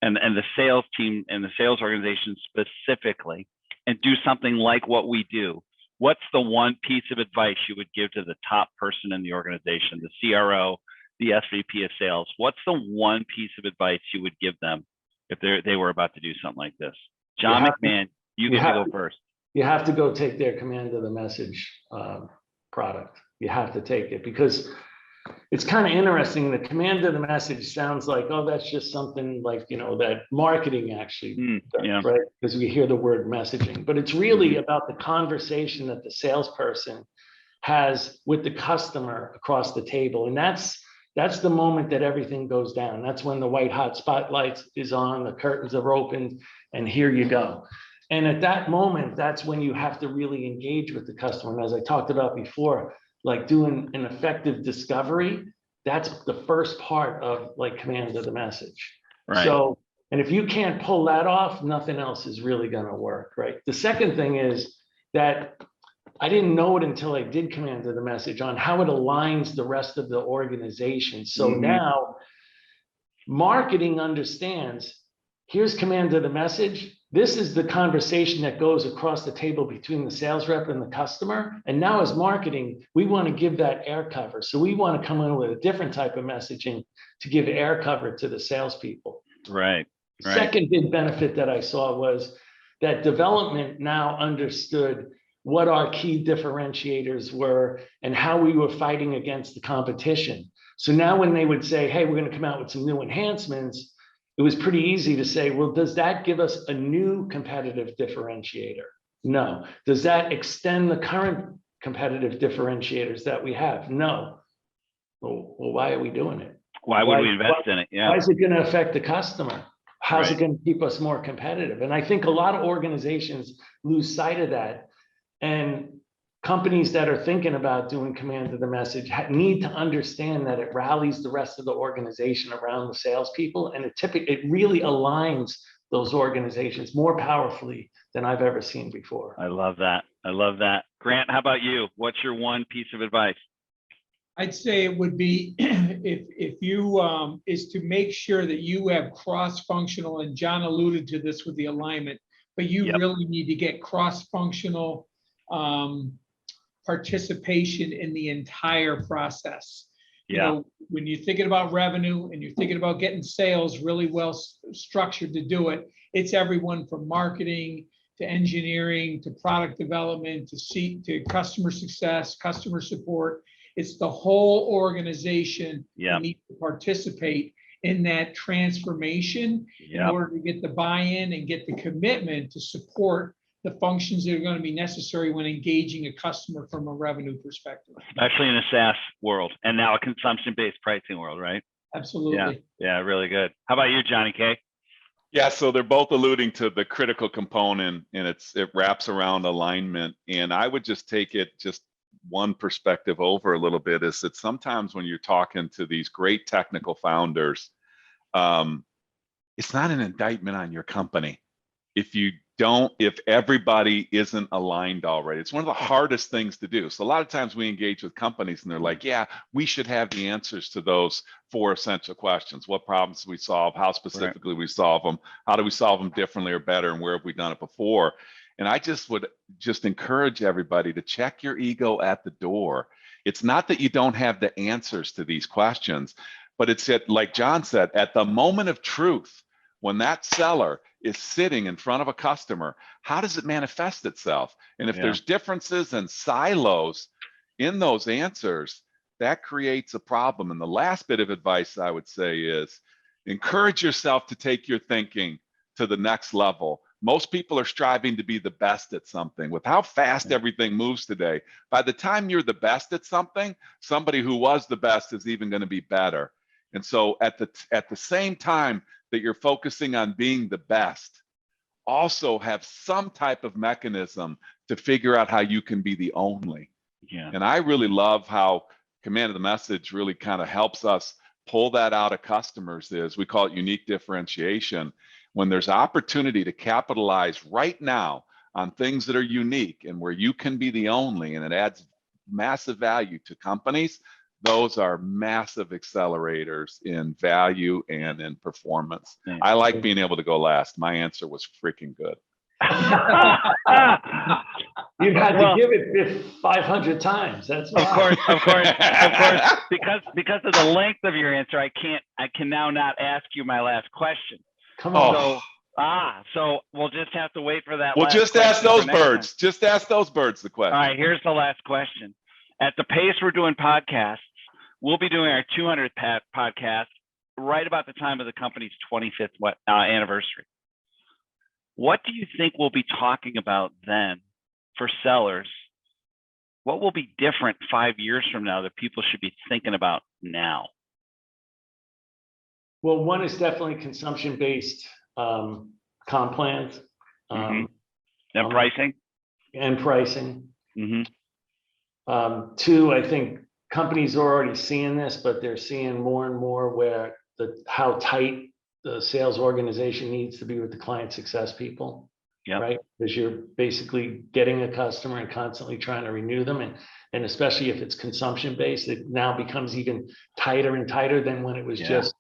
and the sales team and the sales organization specifically, and do something like what we do, what's the one piece of advice you would give to the top person in the organization, the CRO, the SVP of sales? What's the one piece of advice you would give them if they were about to do something like this? John McMahon, you get to go first. You have to go take their command of the message product. You have to take it, because it's kind of interesting. The command of the message sounds like, oh, that's just something like, that marketing actually does, right? Because we hear the word messaging, but it's really about the conversation that the salesperson has with the customer across the table. And that's the moment that everything goes down. That's when the white hot spotlight is on, the curtains are opened, and here you go. And at that moment, that's when you have to really engage with the customer. And as I talked about before, like doing an effective discovery, that's the first part of like command of the message. Right. So, and if you can't pull that off, nothing else is really going to work, right? The second thing is that I didn't know it until I did command of the message on how it aligns the rest of the organization. So now marketing understands, here's command of the message. This is the conversation that goes across the table between the sales rep and the customer. And now as marketing, we want to give that air cover. So we want to come in with a different type of messaging to give air cover to the salespeople. Right. Second big benefit that I saw was that development now understood what our key differentiators were and how we were fighting against the competition. So now when they would say, hey, we're going to come out with some new enhancements, it was pretty easy to say, well, does that give us a new competitive differentiator? No. Does that extend the current competitive differentiators that we have? No. Well, why are we doing it? Why would we invest in it? Yeah. Why is it going to affect the customer? How's it going to keep us more competitive? And I think a lot of organizations lose sight of that. And companies that are thinking about doing command of the message need to understand that it rallies the rest of the organization around the salespeople, and it really aligns those organizations more powerfully than I've ever seen before. I love that. I love that. Grant, how about you? What's your one piece of advice? I'd say it would be if you, is to make sure that you have cross-functional, and John alluded to this with the alignment, but you Yep. really need to get cross-functional participation in the entire process. You Yeah. know, when you're thinking about revenue and you're thinking about getting sales really well structured to do it, it's everyone from marketing to engineering to product development to customer success, customer support. It's the whole organization Yeah. that needs to participate in that transformation in Yeah. order to get the buy-in and get the commitment to support the functions that are going to be necessary when engaging a customer from a revenue perspective. Especially in a SaaS world and now a consumption-based pricing world, right? Absolutely. Yeah, really good. How about you, Johnny K? Yeah, so they're both alluding to the critical component, and it wraps around alignment. And I would just take it just one perspective over a little bit, is that sometimes when you're talking to these great technical founders, it's not an indictment on your company if everybody isn't aligned already. It's one of the hardest things to do. So a lot of times we engage with companies and they're like, yeah, we should have the answers to those 4 essential questions. What problems do we solve? How specifically we solve them? How do we solve them differently or better? And where have we done it before? And I would encourage everybody to check your ego at the door. It's not that you don't have the answers to these questions, but it's like John said, at the moment of truth, when that seller is sitting in front of a customer, how does it manifest itself? And if there's differences and silos in those answers, that creates a problem. And the last bit of advice I would say is encourage yourself to take your thinking to the next level. Most people are striving to be the best at something. With how fast everything moves today, by the time you're the best at something, somebody who was the best is even going to be better. And so at the same time that you're focusing on being the best, also have some type of mechanism to figure out how you can be the only. Yeah. And I really love how Command of the Message really kind of helps us pull that out of customers. We call it unique differentiation. When there's opportunity to capitalize right now on things that are unique and where you can be the only, and it adds massive value to companies, those are massive accelerators in value and in performance. Yeah. I like being able to go last. My answer was freaking good. You've had to give it 500 times. That's of course, because of the length of your answer, I can now not ask you my last question. Come on. So we'll just have to wait for that. Well, just ask those birds. Just ask those birds the question. All right, here's the last question. At the pace we're doing podcasts, we'll be doing our 200th podcast right about the time of the company's 25th anniversary. What do you think we'll be talking about then for sellers? What will be different 5 years from now that people should be thinking about now? Well, one is definitely consumption-based comp plans. And pricing. And pricing. Mm-hmm. 2, I think companies are already seeing this, but they're seeing more and more where how tight the sales organization needs to be with the client success people. Yeah. Right. Because you're basically getting a customer and constantly trying to renew them. And especially if it's consumption based, it now becomes even tighter and tighter than when it was just,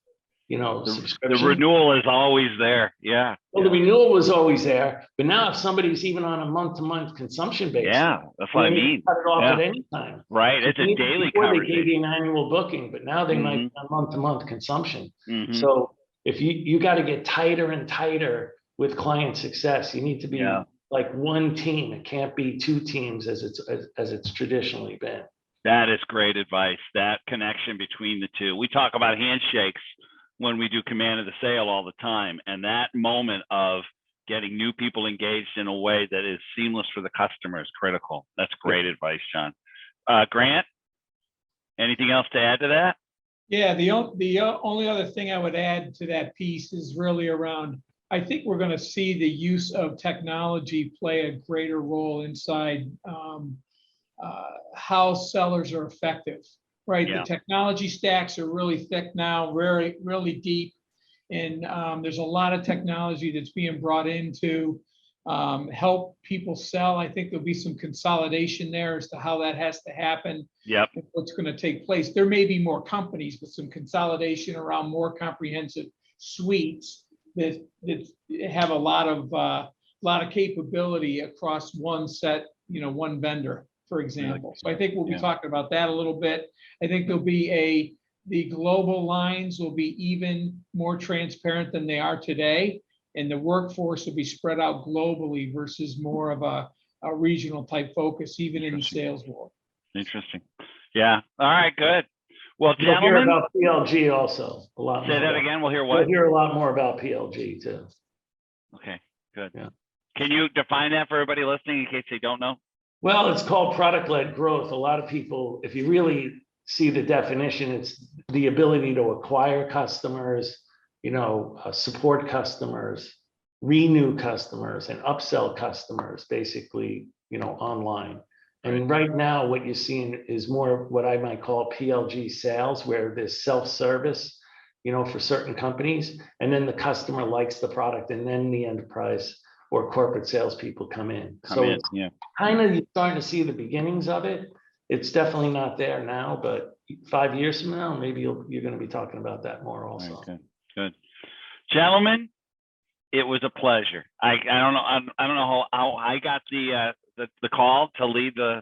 subscription. The renewal is always there. Yeah. Well, the renewal was always there, but now if somebody's even on a month-to-month consumption basis, that's what I mean. Cut it off at any time. Right, it's a daily before conversation. They gave you an annual booking, but now they might be on month-to-month consumption. Mm-hmm. So if you got to get tighter and tighter with client success, you need to be like one team. It can't be 2 teams as it's traditionally been. That is great advice. That connection between the two. We talk about handshakes when we do command of the sale all the time. And that moment of getting new people engaged in a way that is seamless for the customer is critical. That's great advice, John. Grant, anything else to add to that? Yeah, the only other thing I would add to that piece is really around, I think we're going to see the use of technology play a greater role inside how sellers are effective. Right, the technology stacks are really thick now, really deep, and there's a lot of technology that's being brought into help people sell. I think there'll be some consolidation there as to how that has to happen. Yep. And what's going to take place. There may be more companies, but some consolidation around more comprehensive suites that have a lot of capability across one set, one vendor, for example. So I think we'll be talking about that a little bit. I think there'll be the global lines will be even more transparent than they are today. And the workforce will be spread out globally versus more of a regional type focus, even in the sales world. Interesting. Yeah. All right, good. Well, You'll hear gentlemen, about PLG also a lot. say more that about- again. We'll hear You'll what? hear a lot more about PLG too. Okay, good. Yeah. Can you define that for everybody listening in case they don't know? Well, it's called product-led growth. A lot of people, if you really see the definition, it's the ability to acquire customers, support customers, renew customers, and upsell customers, basically, online. And right now, what you're seeing is more what I might call PLG sales, where there's self-service, for certain companies, and then the customer likes the product, and then the enterprise or corporate salespeople come in. It's kind of, you're starting to see the beginnings of it. It's definitely not there now, but 5 years from now, maybe you're going to be talking about that more also. Okay, good. Gentlemen, it was a pleasure. I don't know how I got the call to lead the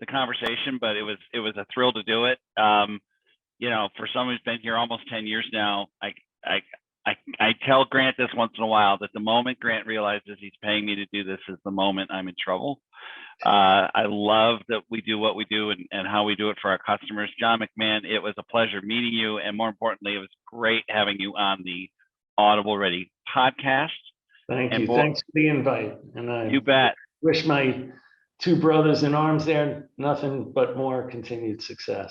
conversation, but it was a thrill to do it. For someone who's been here almost 10 years now, I tell Grant this once in a while that the moment Grant realizes he's paying me to do this is the moment I'm in trouble. I love that we do what we do and how we do it for our customers. John McMahon, it was a pleasure meeting you. And more importantly, it was great having you on the Audible-Ready podcast. Thank you. Thanks for the invite. And I you bet. Wish my two brothers in arms there nothing but more continued success.